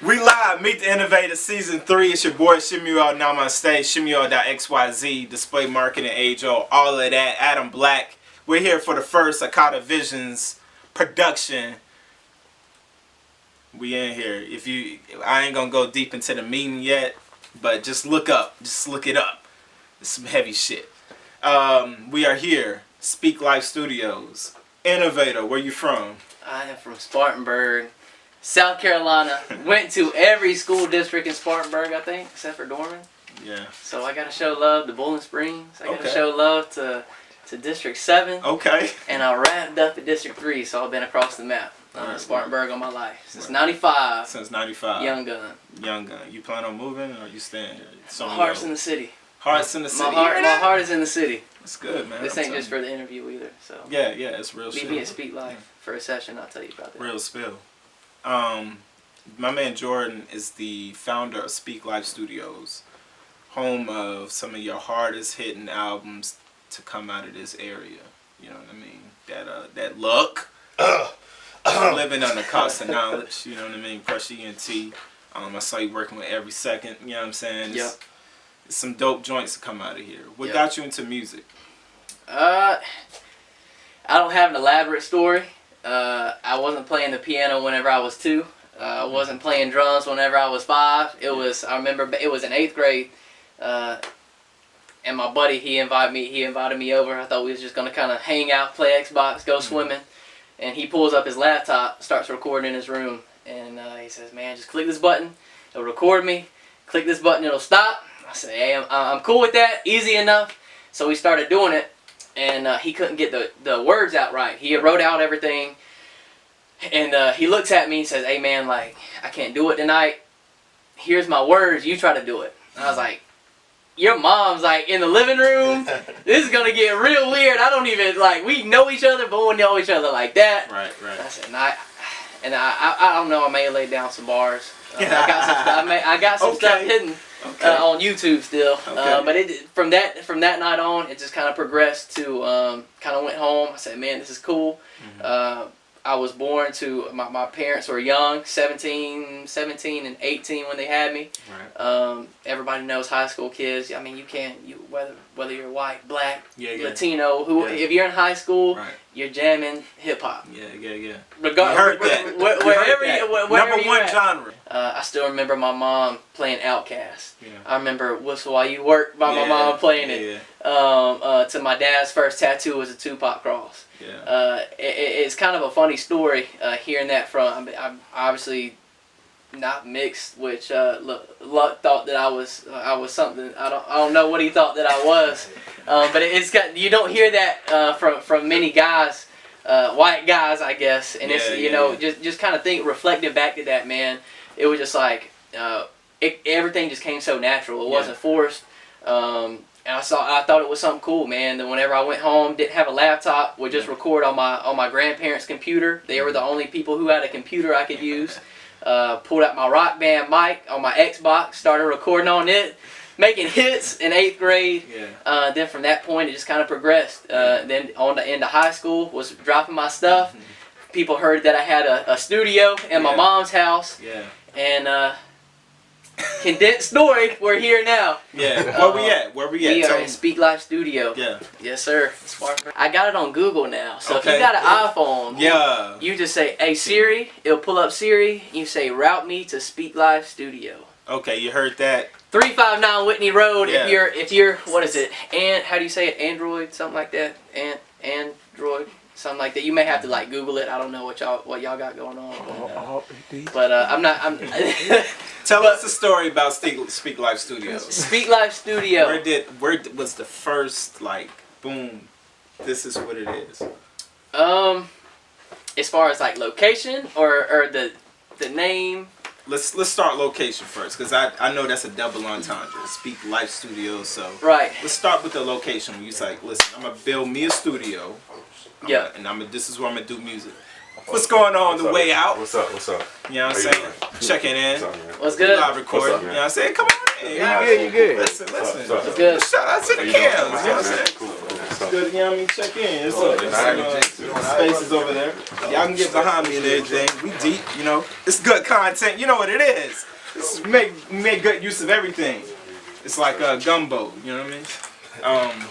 We live, Meet the Innovators Season 3. It's your boy Shimuel, now I'm on stage, Shimuel.xyz, display marketing, AJO, all of that, Adam Black. We're here for the first Akata Visions production. We in here. I ain't gonna go deep into the meeting yet, but just look up, just look it up. It's some heavy shit. We are here, SpeakLife Studios. Innovator, where you from? I am from Spartanburg, South Carolina. Went to every school district in Spartanburg, I think, except for Dorman. Yeah. So I gotta show love to Bowling Springs. I gotta show love to District 7. Okay. And I wrapped up at District 3, so I've been across the map. Spartanburg all my life. Since 95. Since 95. Young gun. Young gun. You plan on moving or you staying here? My heart's in the city. Heart's in the city. My heart is in the city. That's good, man. This ain't just for the interview either. So yeah, it's real shit. Meet me at SpeakLife for a session. I'll tell you about that. Real spill. My man Jordan is the founder of SpeakLife Studios, home of some of your hardest hitting albums to come out of this area. You know what I mean? That luck. Living on the cost of knowledge. You know what I mean? Pressure ENT. I saw you working with Every Second. You know what I'm saying? Yep. It's some dope joints to come out of here. What got you into music? I don't have an elaborate story. I wasn't playing the piano whenever I was 2. I wasn't playing drums whenever I was 5. I remember it was in 8th grade, and my buddy he invited me over. I thought we was just gonna kind of hang out, play Xbox, go swimming, and he pulls up his laptop, starts recording in his room, and he says, "Man, just click this button, it'll record me. Click this button, it'll stop." I said, "Hey, I'm cool with that, easy enough." So we started doing it, and he couldn't get the words out right. He wrote out everything. And he looks at me and says, "Hey man, like, I can't do it tonight. Here's my words, you try to do it." And I was like, "Your mom's like in the living room? This is gonna get real weird. I don't even, like, we know each other, but we don't know each other like that." Right. I said, I don't know, I may have laid down some bars. I got some stuff hidden on YouTube still. But from that night on, it just kind of progressed to, kind of went home. I said, "Man, this is cool." I was born to, my parents were young, 17 and 18 when they had me. Right. Everybody knows high school kids. I mean, whether you're white, black, Latino, if you're in high school, you're jamming hip hop. Yeah. Regardless, Number one genre. I still remember my mom playing Outkast. Yeah. I remember "Whistle While You Work" by my mom playing it. To my dad's first tattoo was a Tupac cross. It's kind of a funny story hearing that from. I'm obviously not mixed, which Luck thought that I was something. I don't know what he thought that I was, but you don't hear that from many guys, white guys, I guess. And it's just kind of reflecting back to that, man. It was just like everything just came so natural. It wasn't forced. And I thought it was something cool, man. Then whenever I went home, didn't have a laptop, would just record on my grandparents' computer. They were the only people who had a computer I could use. Pulled out my Rock Band mic on my Xbox, started recording on it, making hits in 8th grade. Then from that point, it just kind of progressed. Then on into high school, was dropping my stuff. People heard that I had a studio in my mom's house. And condensed story, we're here now. Where we at? We are in SpeakLife Studio. Yes, sir. I got it on Google now. So if you got an iPhone, you just say, "Hey Siri," it'll pull up Siri. You say, "Route me to SpeakLife Studio." Okay, you heard that. 359 Whitney Road. If you're what is it? How do you say it? Android, something like that. Android. Something like that. You may have to like Google it. I don't know what y'all got going on. But I'm not. Tell us a story about SpeakLife Studios. SpeakLife Studio. Where was the first like boom? This is what it is. As far as like location or the name. Let's start location first, because I know that's a double entendre. SpeakLife Studios. So let's start with the location. When you say, "Listen, I'm gonna build me a studio." This is where I'm gonna do music. What's going on the way out? What's up? What's up? You know what I'm saying? Checking in. What's good? Live recording. What's up, you know what I'm saying? Come on in. You good? Listen. What's good? Shout out to the cams. You know what I'm saying? Cool. Good, you know what I mean? Check in. It's some spaces over there. Y'all can get behind me and everything. We deep, you know. It's good content. You know what it is. Make good use of everything. It's like a gumbo. You know what I mean?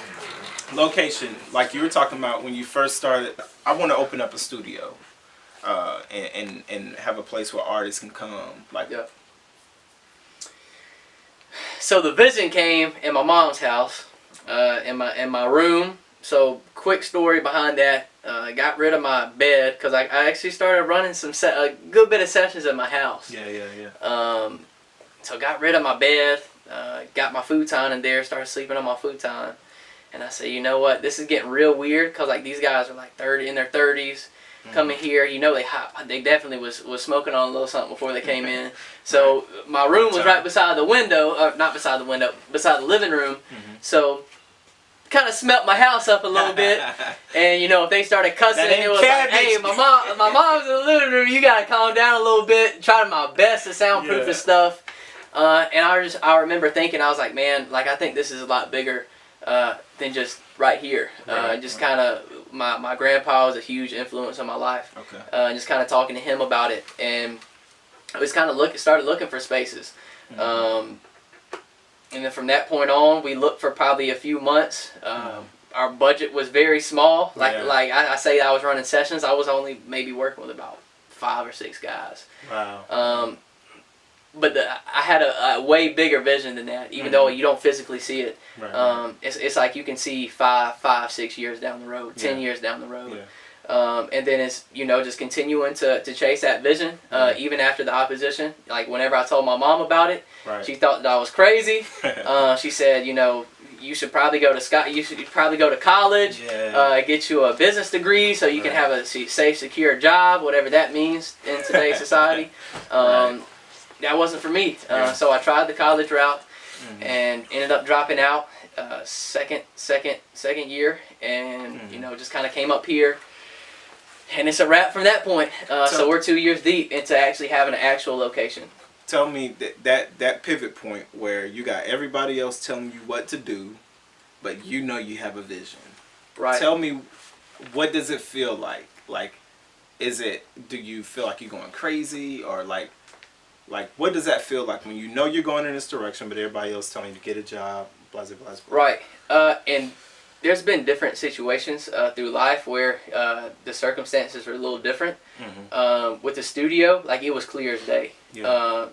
Location, like you were talking about when you first started. I want to open up a studio, and have a place where artists can come. Like, yeah. So the vision came in my mom's house, in my room. So quick story behind that. I got rid of my bed because I actually started running a good bit of sessions at my house. Yeah. So got rid of my bed, got my futon in there, started sleeping on my futon. And I said, you know what, this is getting real weird because like these guys are like in their 30s, coming here. You know they definitely was smoking on a little something before they came in. So my room was right beside the window, not beside the window, beside the living room. So kind of smelt my house up a little bit. And you know, if they started cussing, it was like, hey, my mom's in the living room. You gotta calm down a little bit. Trying my best to soundproof and stuff. And I remember thinking, I was like, man, like I think this is a lot bigger than just right here. Just kind of, my grandpa was a huge influence on my life. Okay. Just kind of talking to him about it, and I was kind of started looking for spaces. And then from that point on, we looked for probably a few months. Our budget was very small. Like I say, I was running sessions. I was only maybe working with about 5 or 6 guys. Wow. But I had a way bigger vision than that, even though you don't physically see it. It's like you can see 5, 6 years down the road, 10 years down the road. And then it's, you know, just continuing to chase that vision, even after the opposition. Like whenever I told my mom about it, she thought that I was crazy. She said, you know, you should probably go to college, get you a business degree so you can have a safe, secure job, whatever that means in today's society. That wasn't for me. So I tried the college route and ended up dropping out second year, and you know, just kind of came up here. And it's a wrap from that point. So we're 2 years deep into actually having an actual location. Tell me that pivot point where you got everybody else telling you what to do, but you know you have a vision. Right. Tell me, what does it feel like? Like, do you feel like you're going crazy, or like what does that feel like when you know you're going in this direction, but everybody else telling you to get a job, blah, blah, blah, blah. Right. And there's been different situations through life where the circumstances are a little different. With the studio, like it was clear as day.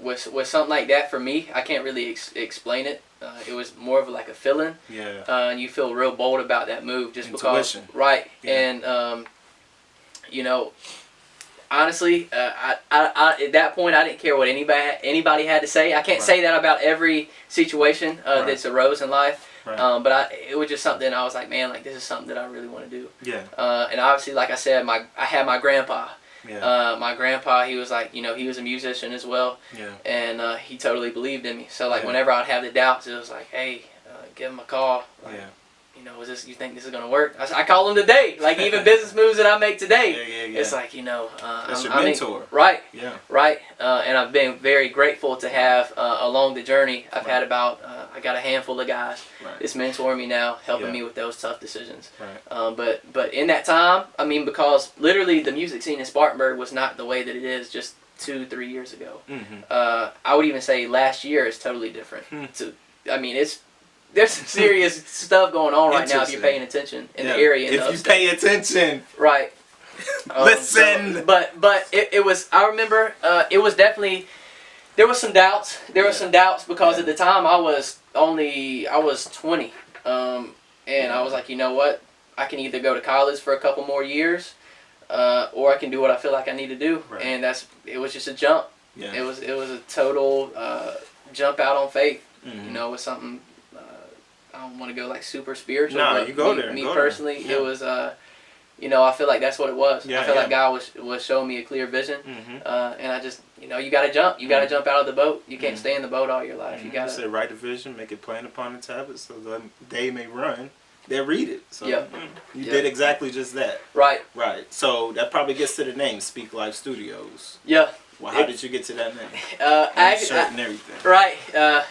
With something like that, for me, I can't really explain it. It was more of like a feeling. You feel real bold about that move just Intuition. Because. Right. And, you know, honestly, I at that point, I didn't care what anybody had to say. I can't say that about every situation that's arose in life. But it was just something I was like, man, like this is something that I really want to do. And obviously, like I said, I had my grandpa. My grandpa, he was like, you know, he was a musician as well. And he totally believed in me. So like whenever I'd have the doubts, it was like, hey, give him a call. Like, you know, you think this is gonna work? I call him today. Like even business moves that I make today, it's like, you know, that's your mentor. Right. And I've been very grateful to have along the journey. I've had about I got a handful of guys that's mentoring me now, helping me with those tough decisions. But in that time, I mean, because literally the music scene in Spartanburg was not the way that it is just 2-3 years ago. I would even say last year is totally different. I mean, there's some serious stuff going on right now if you're paying attention in the area. If you pay attention. Right. Listen. So, but it was, I remember, it was definitely, there was some doubts. There were some doubts because at the time I was 20. And I was like, you know what? I can either go to college for a couple more years, or I can do what I feel like I need to do. And it was just a jump. It was a total jump out on faith. You know, with something. I don't want to go like super spiritual. No, but you go there. Me personally, it was, you know, I feel like that's what it was. I feel like God was showing me a clear vision, and I just, you know, you got to jump. You got to jump out of the boat. You can't stay in the boat all your life. You got to say, write the vision, make it plain upon the tablets, so the day may run. they'll read it. So you did exactly just that. Right. Right. So that probably gets to the name, SpeakLife Studios. Yeah. Well, how did you get to that name? Shirt and everything. Right.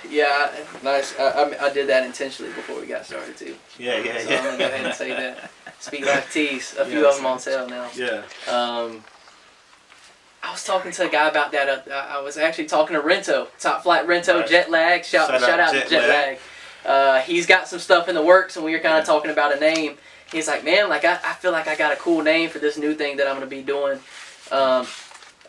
Yeah. Nice. I did that intentionally before we got started too. Yeah. So I'm gonna go ahead and say that. SpeakLife tees. A few of them on sale now. Yeah. I was talking to a guy about that. I was actually talking to Rento, Top Flight Rento, right. Jet Lag. Shout out to Jet Lag. He's got some stuff in the works, and we were kind of talking about a name. He's like, man, like I feel like I got a cool name for this new thing that I'm gonna be doing.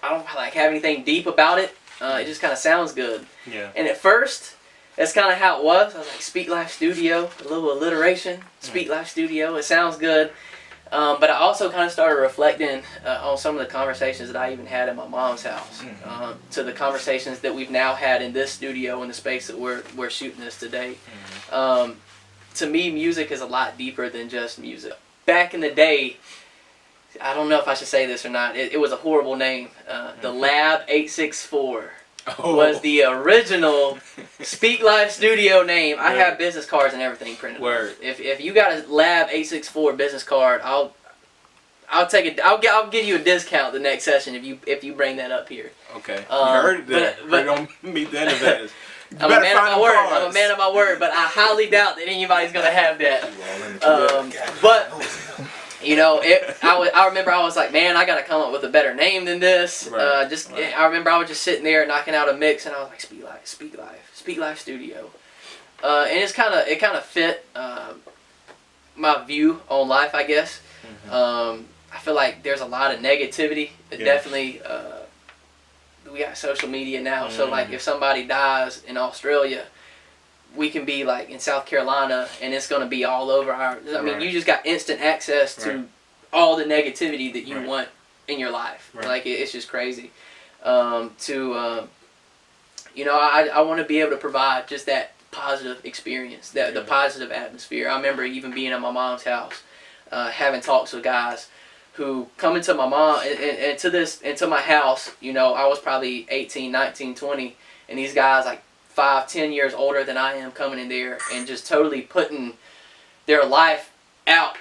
I don't like have anything deep about it. It just kind of sounds good. Yeah. And at first, that's kind of how it was. I was like, SpeakLife Studio, a little alliteration. SpeakLife Studio. It sounds good. But I also kind of started reflecting on some of the conversations that I even had at my mom's house, to the conversations that we've now had in this studio in the space that we're shooting this today. To me, music is a lot deeper than just music. Back in the day, I don't know if I should say this or not. It was a horrible name. The Lab 864 was the original SpeakLife Studio name. I have business cards and everything printed. Word. If you got a Lab 864 business card, I'll take it. I'll give you a discount the next session if you bring that up here. Okay. You heard that. But don't meet the innovators. I'm a man of my word. I'm a man of my word, but I highly doubt that anybody's gonna have that. But you know, I remember I was like, man, I gotta come up with a better name than this. Right. I remember I was just sitting there knocking out a mix, and I was like, SpeakLife Studio, and it kind of fit my view on life, I guess. I feel like there's a lot of negativity. Definitely, we got social media now, so like if somebody dies in Australia, we can be like in South Carolina, and it's going to be all over our. I mean, you just got instant access to all the negativity that you want in your life. Like it's just crazy. You know, I want to be able to provide just that positive experience, the positive atmosphere. I remember even being at my mom's house, having talks with guys who come into my mom and into my house. You know, I was probably 18, 19, 20, and these guys like 5, 10 years older than I am coming in there and just totally putting their life out.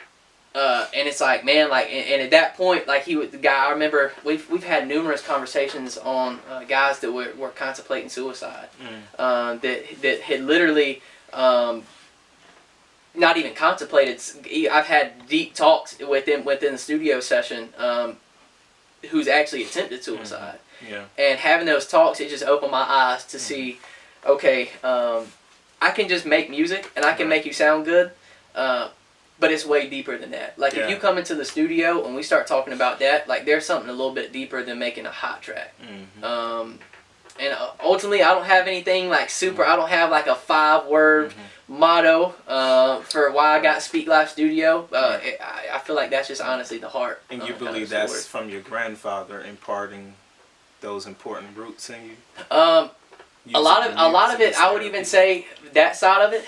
And it's like, man, like, and at that point, like the guy, I remember we've had numerous conversations on guys that were contemplating suicide, that had literally not even contemplated. I've had deep talks within the studio session, who's actually attempted suicide. And having those talks, it just opened my eyes to see, okay, I can just make music and I can make you sound good, but it's way deeper than that. Like if you come into the studio and we start talking about that, like there's something a little bit deeper than making a hot track. And ultimately, I don't have anything like super. I don't have like a 5-word motto for why I got SpeakLife Studio. I feel like that's just honestly the heart. And you believe that's from your grandfather imparting those important roots in you? A lot of it, I would even say that side of it.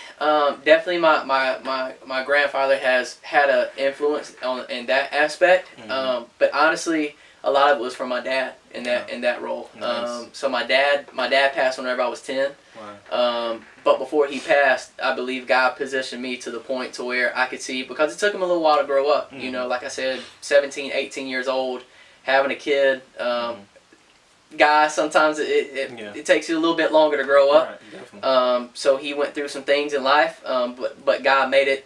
Definitely, my grandfather has had an influence in that aspect. But honestly, a lot of it was from my dad in that role. Nice. So my dad passed whenever I was 10. Wow. But before he passed, I believe God positioned me to the point to where I could see, because it took him a little while to grow up. You know, like I said, 17, 18 years old, having a kid. Guys, sometimes it takes you a little bit longer to grow up. Right, so he went through some things in life, but God made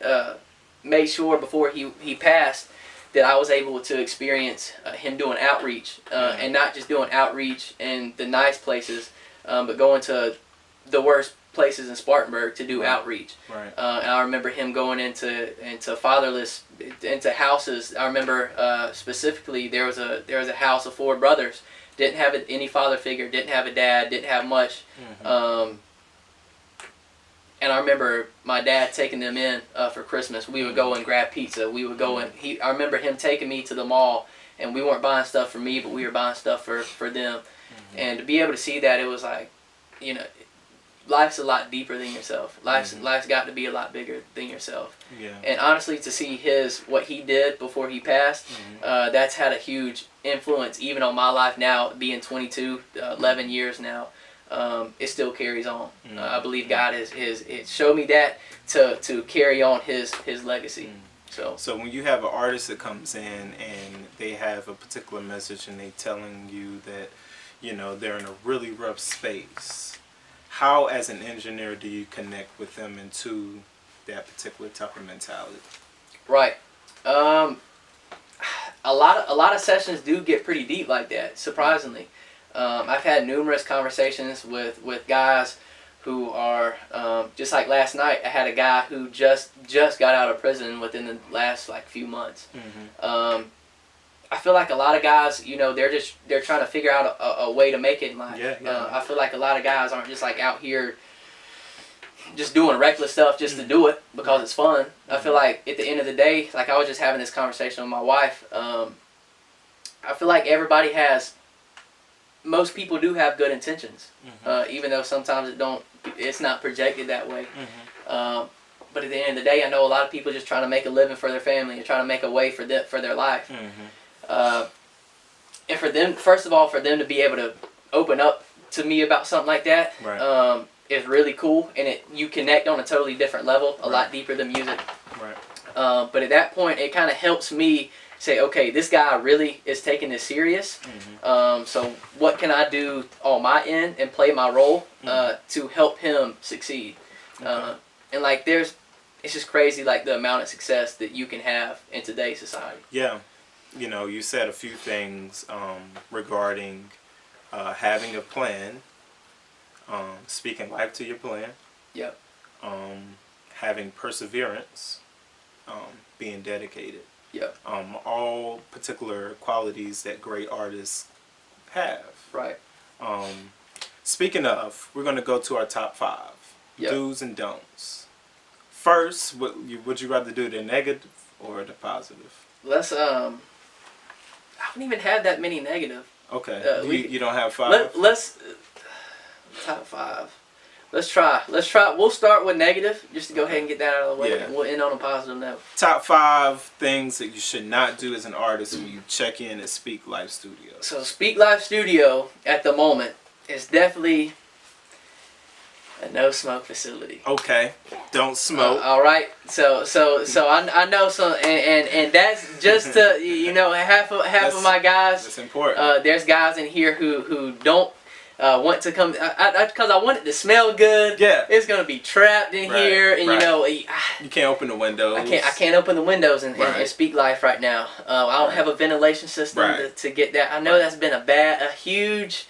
sure before he passed that I was able to experience him doing outreach, and not just doing outreach in the nice places, but going to the worst places in Spartanburg to do outreach. Right. And I remember him going into fatherless, into houses. I remember specifically there was a house of 4 brothers. Didn't have any father figure, didn't have a dad, didn't have much. And I remember my dad taking them in for Christmas. We would go and grab pizza. We would go and I remember him taking me to the mall, and we weren't buying stuff for me, but we were buying stuff for them. And to be able to see that, it was like, you know, life's a lot deeper than yourself. Life's got to be a lot bigger than yourself. And honestly, to see what he did before he passed, that's had a huge influence even on my life now, being 22, 11 years now. it still carries on. I believe God has showed me that to carry on His legacy. So when you have an artist that comes in and they have a particular message and they telling you that, you know, they're in a really rough space, how as an engineer do you connect with them into that particular type of mentality? Right. A lot of sessions do get pretty deep like that, surprisingly. I've had numerous conversations with guys who are just like last night. I had a guy who just got out of prison within the last like few months. I feel like a lot of guys, you know, they're trying to figure out a way to make it in life. I feel like a lot of guys aren't just like out here just doing reckless stuff just to do it because it's fun. I feel like at the end of the day, like I was just having this conversation with my wife. I feel like most people do have good intentions, even though sometimes it's not projected that way. But at the end of the day, I know a lot of people just trying to make a living for their family and trying to make a way for their life. And for them, first of all, for them to be able to open up to me about something like that, is really cool, and you connect on a totally different level, a lot deeper than music. But at that point, it kind of helps me say, okay, this guy really is taking this serious. So what can I do on my end and play my role to help him succeed? And like it's just crazy, like the amount of success that you can have in today's society. Yeah, you know, you said a few things regarding having a plan, speaking life to your plan. Yep. Having perseverance, being dedicated. Yep. All particular qualities that great artists have. Right. Speaking of, we're going to go to our top 5 do's and don'ts. First, would you rather do the negative or the positive? Let's I don't even have that many negative. Okay. You don't have 5? Let's top 5. Let's try. We'll start with negative just to go ahead and get that out of the way. And we'll end on a positive note. Top 5 things that you should not do as an artist when you check in at SpeakLife Studio. So SpeakLife Studio at the moment is definitely a no smoke facility. Okay. Don't smoke. All right. So I know some, and that's just to, you know, half of my guys. That's important. There's guys in here who don't want to come because I want it to smell good. Yeah. It's gonna be trapped in here, and you know, you can't open the windows. I can't open the windows in SpeakLife right now. I don't have a ventilation system to get that. I know that's been a huge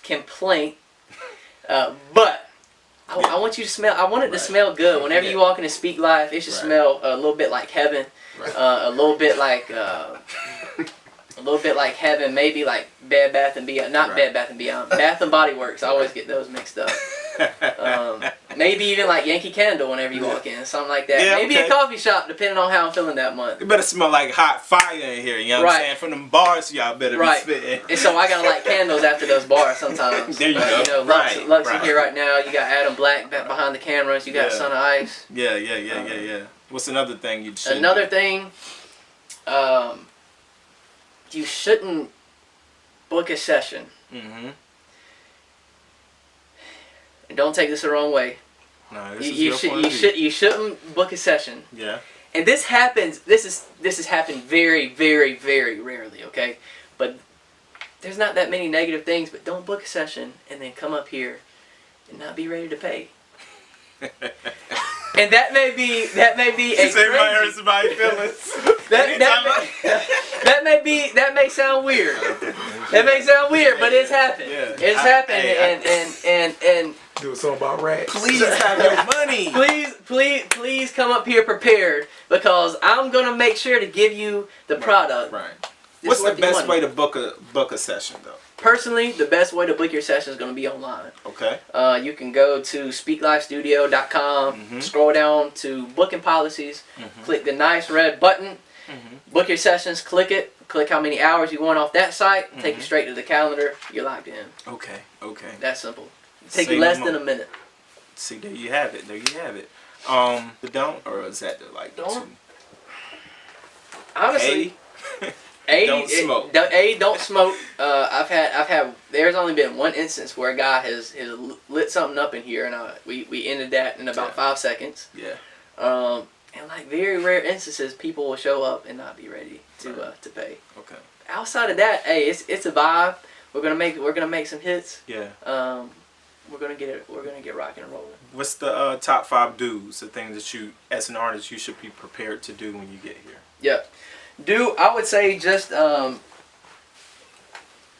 complaint. But I want you to smell. I want it to smell good. Whenever you walk into SpeakLife, it should smell a little bit like heaven, a little bit like heaven. Maybe like Bed Bath and Beyond, not Bed Bath and Beyond, Bath and Body Works. I always get those mixed up. Maybe even like Yankee Candle whenever you walk in, something like that. Maybe a coffee shop, depending on how I'm feeling that month. It better smell like hot fire in here, you know what I'm saying? From them bars, y'all better be spitting. And so I gotta light candles after those bars sometimes. There you go. You know, Lux in here right now. You got Adam Black back behind the cameras. You got Son of Ice. Yeah. What's another thing you should Another thing, you shouldn't book a session. And don't take this the wrong way. No, you shouldn't book a session. Yeah. And this happens. This has happened very, very, very rarely. Okay, but there's not that many negative things. But don't book a session and then come up here and not be ready to pay. And that may be a hurt somebody's feelings. that may sound weird. That may sound weird, but it's happened. Yeah. It's happened, and do a song about rats. Please have your money. Please come up here prepared, because I'm gonna make sure to give you the product. Right. What's the best way to book a session though? Personally, the best way to book your session is going to be online. Okay. You can go to SpeakLifeStudio.com, scroll down to Booking Policies, click the nice red button, book your sessions, click it, click how many hours you want off that site, take you straight to the calendar, you're locked in. Okay. That simple. Take you less than a minute. See, there you have it. The don't, or is that the like don't? Honestly, Don't smoke. Don't smoke. I've had. There's only been one instance where a guy has lit something up in here, and we ended that in about 5 seconds. Yeah. And like very rare instances, people will show up and not be ready to pay. Okay. Outside of that, hey, it's a vibe. We're gonna make some hits. Yeah. We're gonna get rocking and rolling. What's the top 5 do's, the things that you, as an artist, you should be prepared to do when you get here? Yep. I would say just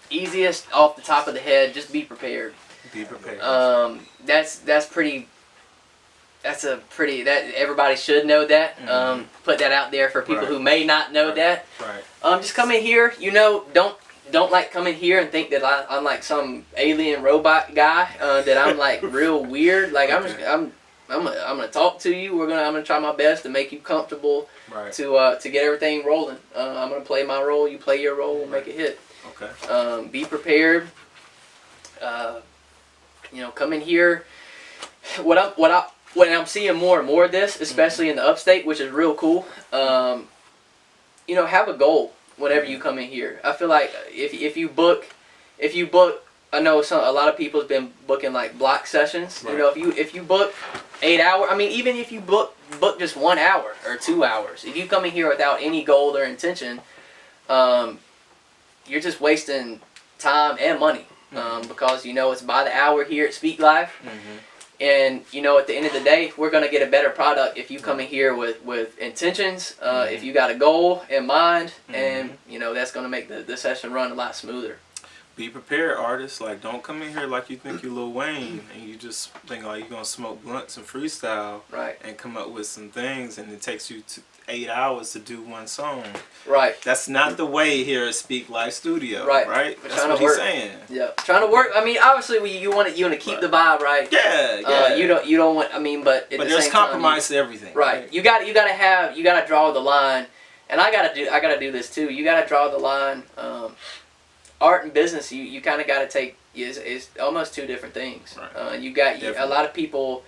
easiest off the top of the head, just be prepared. Be prepared. That's everybody should know that. Mm-hmm. Put that out there for people Right. who may not know that. Right. Just come in here, don't like come in here and think that I'm like some alien robot guy, that I'm like real weird. Like Okay. I'm gonna talk to you. I'm gonna try my best to make you comfortable. Right. To get everything rolling. I'm gonna play my role. You play your role. We'll make it hit. Okay. Be prepared. Come in here. When I'm seeing more and more of this, especially in the upstate, which is real cool. Have a goal whenever you come in here. I feel like if you book, I know a lot of people have been booking like block sessions. Right. If you book 8 hours, I mean, even if you book just 1 hour or 2 hours, if you come in here without any goal or intention, you're just wasting time and money. Because it's by the hour here at SpeakLife. Mm-hmm. And at the end of the day, we're gonna get a better product if you come in here with intentions. If you got a goal in mind, and that's gonna make the session run a lot smoother. Be prepared, artists. Like, don't come in here like you think you're Lil Wayne and you just think like you're gonna smoke blunts and freestyle, Right. and come up with some things, and it takes you 8 hours to do one song. Right. That's not the way here at SpeakLife Studio. Right. Right. We're That's trying what to he's work. saying. Yeah. Trying to work. I mean, obviously, you want to keep the vibe right. Yeah. Yeah. You don't want. I mean, but at the there's same compromise time, to everything. Right. You gotta draw the line, and I gotta do this too. You gotta draw the line. Art and business, you kind of gotta take is almost two different things. Right. A lot of people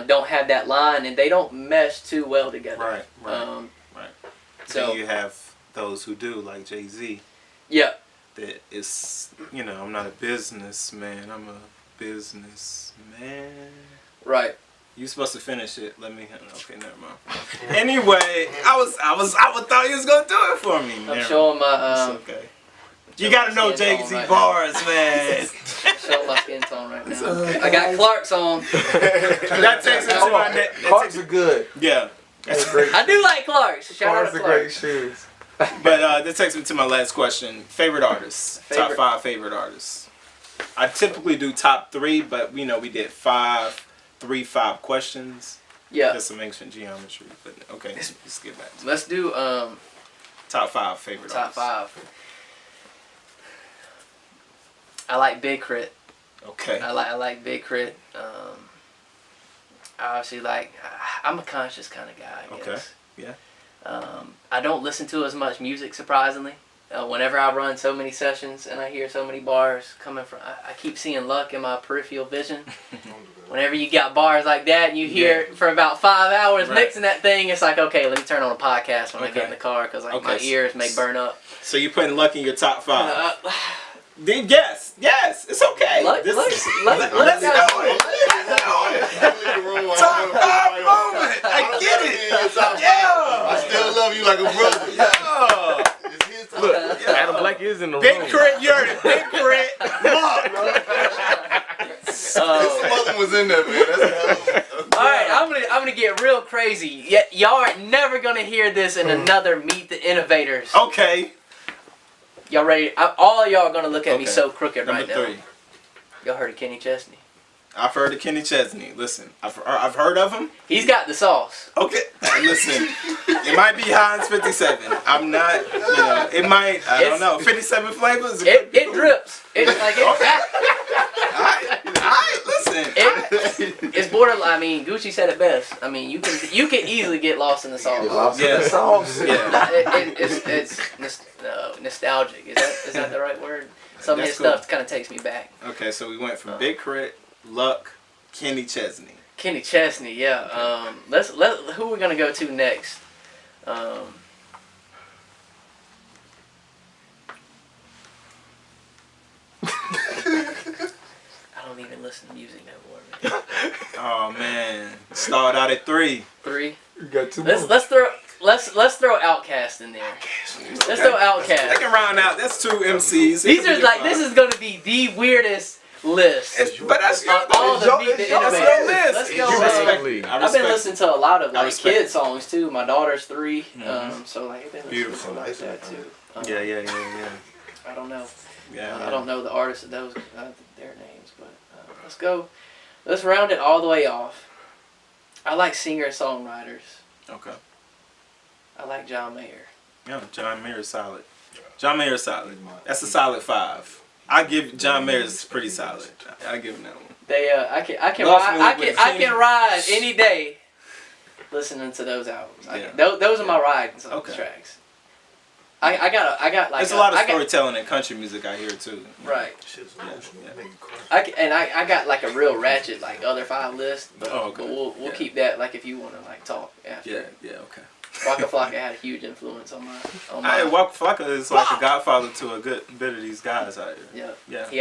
don't have that line, and they don't mesh too well together. Right. Right. Right. So then you have those who do, like Jay-Z. Yeah. That is, I'm not a businessman. I'm a businessman. Right. You supposed to finish it. Let me. Okay, never mind. Anyway, I thought you was gonna do it for me. I'm showing my. It's okay. You gotta know Jay-Z bars, man. Showing my skin tone right now. I got Clark's on. That takes me to my next. Clark's are good. Yeah. That's great. I do like Clark's. Shout out to Clark's are great Clark's. shoes. But that takes me to my last question. Favorite artists. Top 5 favorite artists. I typically do top 3, but we did 5 questions. Yeah. That's some ancient geometry. But okay, let's get back to it. Let's do Top 5 favorite top artists. 5. I like Big Crit. Okay. I like Big Crit. I obviously I'm a conscious kind of guy, I guess. Okay. Yeah. I don't listen to as much music, surprisingly. Whenever I run so many sessions and I hear so many bars coming from, I keep seeing luck in my peripheral vision. Whenever you got bars like that and you hear it for about 5 hours mixing that thing, it's like, okay, let me turn on a podcast when I get in the car, because my ears may burn up. So you're putting luck in your top 5. Then yes, it's okay. Let's do it. Top 5 moment. I get it. Yeah. I still love you like a brother. Yeah. It's his time. Look, Adam Black is in the Big room. Crit, you're the Big Crit. His mother was in there, man. That's Alright, I'm gonna get real crazy. Y'all are never gonna hear this in another Meet the Innovators. Okay. Y'all ready? All of y'all are gonna look at me so crooked Number right now. 3. Y'all heard of Kenny Chesney? I've heard of Kenny Chesney. Listen, I've heard of him. He's got the sauce. Okay, listen, it might be Heinz 57. I'm not, it might, I don't know, 57 flavors? It drips. It's like it. Alright, listen. It's borderline. I mean, Gucci said it best. I mean, you can easily get lost in the sauce. Yeah. sauce. Yeah. It's nostalgic. Is that the right word? Some of his That's cool. stuff kind of takes me back. Okay, so we went from Big Crit, Luck, Kenny Chesney. Kenny Chesney, yeah. Who we're gonna go to next? don't even listen to music no more, man. Oh man, start out at 3. 3. You got 2 Let's throw Outkast in there. Let's throw Outkast. They can round out. That's 2 MCs. These are like this is gonna be the weirdest list. But that's your all the Meet the Innovators. list. Let's go. I've been listening to a lot of like respect kid songs too. My daughter's 3, so like I've been listening Beautiful. to like that too. Yeah. I don't know. Yeah. I don't know the artists of those their names, but let's go. Let's round it all the way off. I like singer-songwriters. Okay. I like John Mayer. Yeah, John Mayer's solid. John Mayer's solid. That's a solid 5. I give John Mayer's pretty solid. I give him that one. I can ride any day listening to those albums. Those are my riding tracks. I got like there's a lot of storytelling in country music I hear too. Right. I got like a real ratchet like other 5 list, but, but we'll keep that like if you want to like talk after. Yeah, okay. Waka Flocka had a huge influence on my Waka Flocka is like a godfather to a good bit of these guys out here. Yeah. He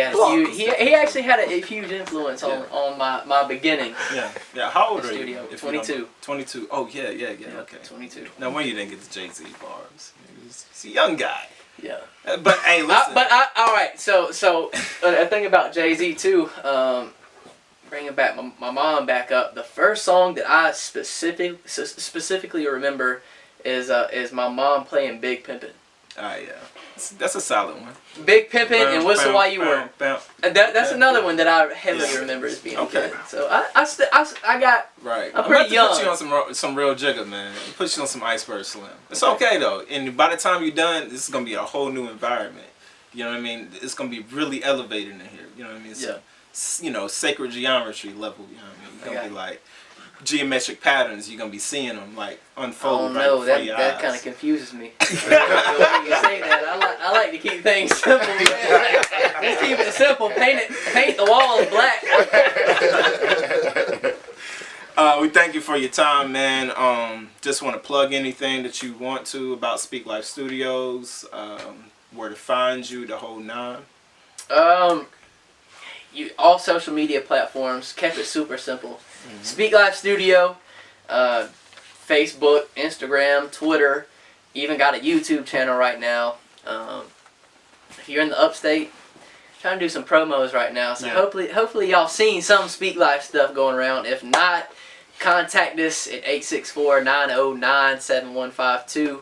actually had a huge influence on my beginning. Yeah. How old are you? Studio. 22. 22. Oh yeah. Okay. 22. Now when you didn't get the Jay-Z bars? He's a young guy. Yeah. But hey, listen. All right. So a thing about Jay-Z too. Bringing back my mom back up. The first song that I specifically remember is my mom playing Big Pimpin'. Yeah, that's a solid one. Big Pimpin' and Whistle While You Work. That's another one that I heavily remember as being good. So I got. Right. I'm pretty young. Put you on some real jigger, man. Put you on some Iceberg Slim. It's okay though, and by the time you're done, this is gonna be a whole new environment. You know what I mean? It's gonna be really elevated in here. You know what I mean? So, sacred geometry level. You know what I mean? It's gonna be like geometric patterns. You're gonna be seeing them like unfold. Oh no, that kind of confuses me. When you say that, I like to keep things simple. Let's keep it simple. Paint the walls black. We thank you for your time, man. Just want to plug anything that you want to about SpeakLife Studios, where to find you, the whole 9. All social media platforms. Kept it super simple. SpeakLife Studio, Facebook, Instagram, Twitter. Even got a YouTube channel right now. If you're in the upstate, trying to do some promos right now. So hopefully y'all seen some SpeakLife stuff going around. If not, contact us at 864-909-7152.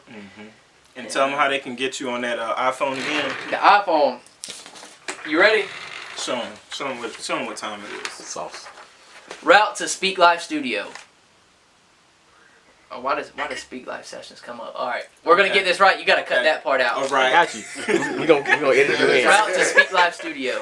And tell them how they can get you on that iPhone again. The iPhone. You ready? Show them what time it is. Sauce. Route to SpeakLife Studio. Oh, why does SpeakLife Sessions come up? All right, we're gonna get this right. You gotta cut that part out. All right, got you. we gonna edit you in. Route to SpeakLife Studio.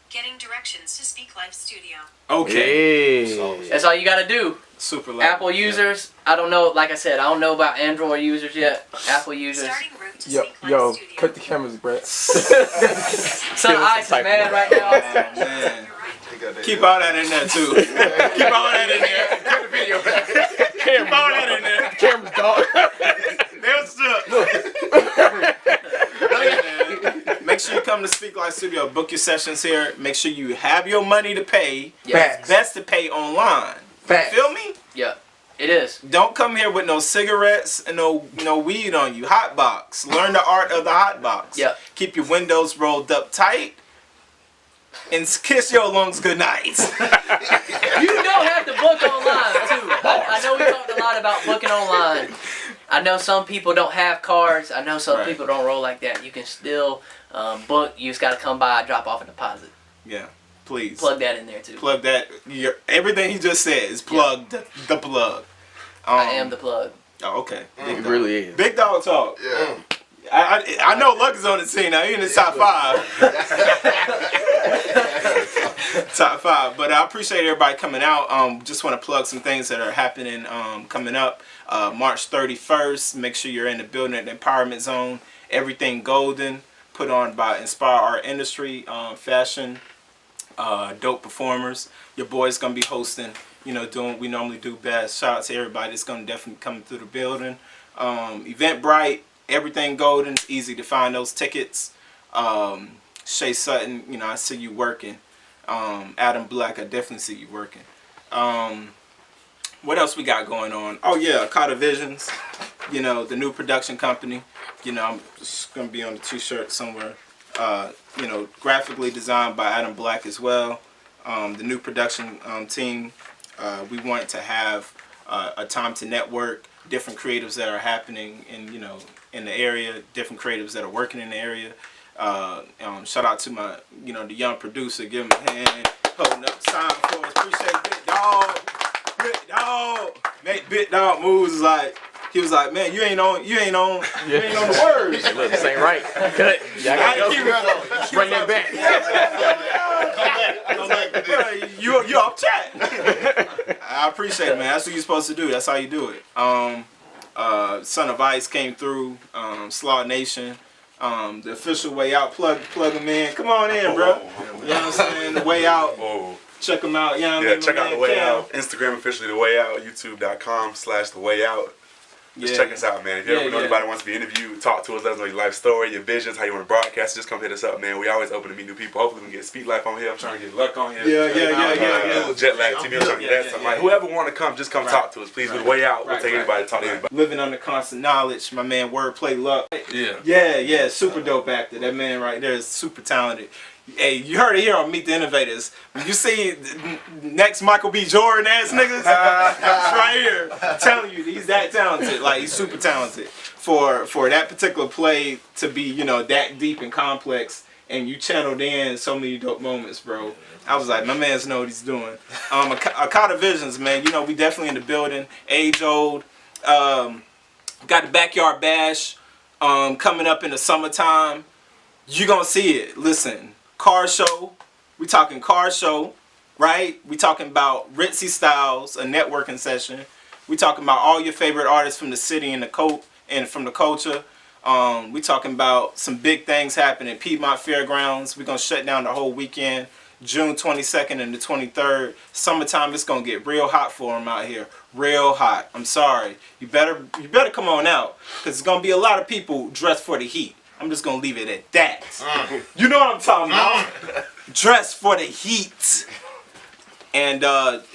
Getting directions to SpeakLife Studio. Okay. Hey. That's all you gotta do. Super loud. Apple users, I don't know. Like I said, I don't know about Android users yet. Apple users. Starting route to SpeakLife Yo, Studio. cut the cameras, Brett. Son Ice is mad right now. Oh, man. Keep all that in there too. Keep all that in there. Cut the video. Keep all that in there. Cameras, dog. Make sure you come to SpeakLife Studio. Book your sessions here. Make sure you have your money to pay. Facts. Best to pay online. Facts. Feel me? Yeah, it is. Don't come here with no cigarettes and no weed on you. Hot box. Learn the art of the hot box. Yeah. Keep your windows rolled up tight. And kiss your lungs goodnight. You don't have to book online too. I know we talked a lot about booking online. I know some people don't have cards. I know some people don't roll like that. You can still book. You just got to come by, drop off a deposit. Yeah, please. Plug that in there too. Plug that. Everything he just said is plugged. The plug. I am the plug. Oh, okay. It really is. Big dog talk. Yeah. I know Luck is on the scene now. He's in the top 5. Top 5. But I appreciate everybody coming out. Just want to plug some things that are happening coming up. March 31st. Make sure you're in the building at the Empowerment Zone. Everything Golden. Put on by Inspire Art Industry. Fashion. Dope performers. Your boy's going to be hosting. You know, doing what we normally do best. Shout out to everybody that's going to definitely come through the building. Eventbrite. Everything Golden. It's easy to find those tickets. Shay Sutton, you know, I see you working. Adam Black, I definitely see you working. What else we got going on? Oh yeah, Akata Visions, you know, the new production company. You know, I'm just gonna be on the t-shirt somewhere. You know, graphically designed by Adam Black as well. The new production team. We want to have a time to network, different creatives that are happening in, you know, in the area, different creatives that are working in the area. Shout out to my, you know, the young producer. Give him a hand, holding up the sign for us. Appreciate Big Dog. Big Dog. Make Big Dog moves like. He was like, man, you ain't on the words. Look, this ain't right. Cut. Yeah, I gotta go. Bring that back. You off chat. I appreciate it, man. That's what you're supposed to do. That's how you do it. Son of Ice came through. Slaw Nation. The official Way Out. Plug them in. Come on in, bro. You know what I'm saying? The Way Out. Oh. Check them out. You know what I mean? Check out The Way Out. Instagram officially The Way Out. YouTube.com/The Way Out. Just check us out, man. If you ever know anybody wants to be interviewed, talk to us, let us know your life story, your visions, how you want to broadcast, just come hit us up, man. We always open to meet new people. Hopefully we can get SpeakLife on here. I'm trying to get Luck on here. Yeah. Jet Lag TV, I'm trying to get that. So like, whoever want to come, just come talk to us, please. We're The Way Out. We'll take anybody to talk to anybody. Living under constant knowledge, my man Wordplay Luck. Yeah. Yeah. Super dope actor. That man right there is super talented. Hey, you heard it here on Meet the Innovators. When you see next Michael B. Jordan ass niggas, right here. I'm telling you, he's that talented. Like, he's super talented. For that particular play to be, you know, that deep and complex, and you channeled in so many dope moments, bro. I was like, my man's know what he's doing. Akata Visions, man. You know, we definitely in the building. Age old. Got the Backyard Bash coming up in the summertime. You gonna see it. Listen. Car show, we talking car show, right? We talking about Ritzy Styles, a networking session. We talking about all your favorite artists from the city and from the culture. We talking about some big things happening at Piedmont Fairgrounds. We're gonna shut down the whole weekend, June 22nd and the 23rd. Summertime, it's gonna get real hot for them out here, real hot. I'm sorry, you better come on out, cause it's gonna be a lot of people dressed for the heat. I'm just gonna leave it at that. You know what I'm talking about? Dress for the heat. And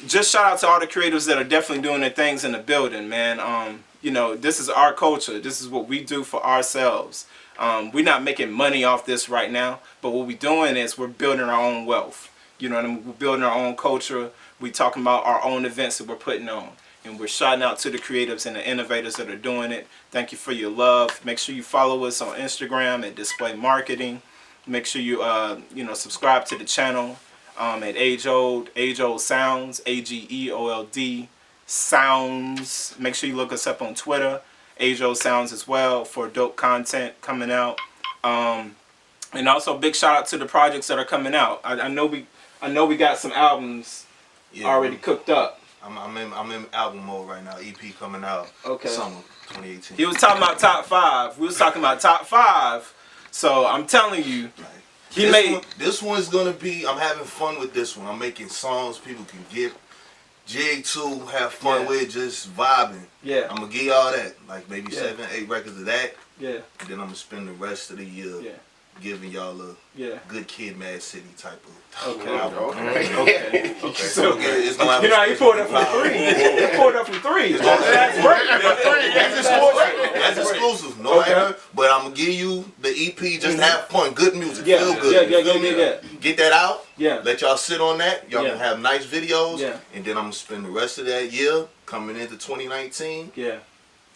just shout out to all the creatives that are definitely doing their things in the building, man. You know, this is our culture. This is what we do for ourselves. We're not making money off this right now, but what we're doing is we're building our own wealth. You know what I mean? We're building our own culture. We're talking about our own events that we're putting on. And we're shouting out to the creatives and the innovators that are doing it. Thank you for your love. Make sure you follow us on Instagram at Display Marketing. Make sure you you know, subscribe to the channel at Age Old Sounds, AGEOLD Sounds. Make sure you look us up on Twitter, Age Old Sounds as well, for dope content coming out. And also big shout out to the projects that are coming out. I know we got some albums already cooked up. I'm in album mode right now. EP coming out. Summer 2018. He was talking about top 5. We was talking about top 5. So I'm telling you, this one's gonna be. I'm having fun with this one. I'm making songs people can get jig to, have fun with, just vibing. Yeah. I'm gonna give y'all that, like maybe 7, 8 records of that. Yeah. And then I'm gonna spend the rest of the year giving y'all a good Kid, Mad City type of. Okay. So it's gonna have you know, he pulled up from 3. He pulled up from 3. That's great. That's exclusive. No, but I'm gonna give you the EP. Just have fun, good music, feel good. Get that out. Let y'all sit on that. Y'all can have nice videos. And then I'm gonna spend the rest of that year coming into 2019.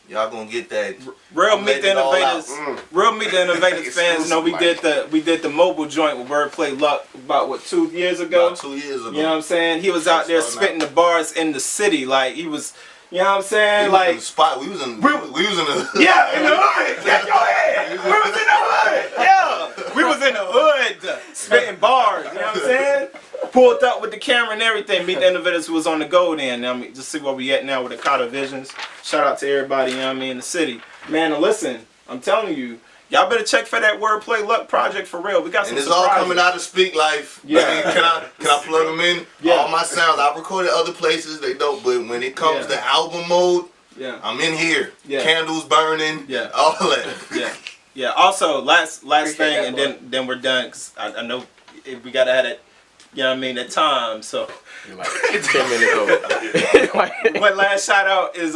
Y'all gonna get that. Real Meet the Innovators. Real Meet the Innovators fans know we did the mobile joint with Wordplay Luck about 2 years ago. About 2 years ago. You know what I'm saying? He was out there spitting the bars in the city, like he was. You know what I'm saying? We was in the spot. We was in the. Yeah, in the hood. Get your head. We was in the hood. Yeah, we was in the hood spitting bars. You know what I'm saying? Pulled up with the camera and everything. Meet the Innovators was on the go then. I mean, just see where we at now with Akata Visions. Shout out to everybody, you know what I mean, in the city. Man, and listen, I'm telling you, y'all better check for that Wordplay Luck project for real. We got some surprises. And it's all coming out of SpeakLife. Yeah. Can I plug them in? All my sounds. I've recorded other places, they don't, but when it comes to album mode, I'm in here. Candles burning. All that. Yeah. Also, last Appreciate thing, that, and then we're done. Cause I know we gotta have it. You know what I mean? At time. So. Like 10 minutes over. One last shout out is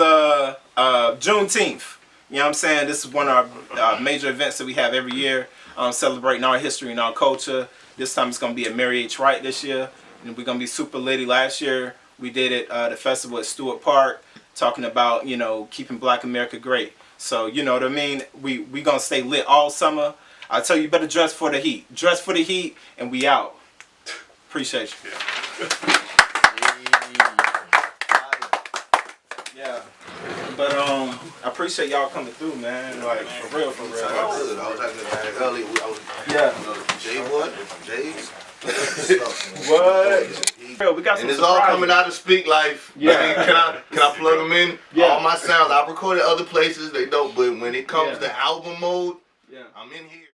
Juneteenth. You know what I'm saying? This is one of our major events that we have every year, celebrating our history and our culture. This time it's going to be at Mary H. Wright this year. And we're going to be super litty. Last year we did it the festival at Stewart Park, talking about, you know, keeping Black America great. So, you know what I mean? We going to stay lit all summer. I tell you, you better dress for the heat. Dress for the heat, and we out. Appreciate you. Yeah. But I appreciate y'all coming through, man. Like for real, for real. I was talking earlier. Jay what? Jay's. What? We got some. And it's all coming out of SpeakLife. Yeah. I mean, can I plug them in? Yeah. All my sounds I recorded other places they don't, but when it comes to album mode, I'm in here.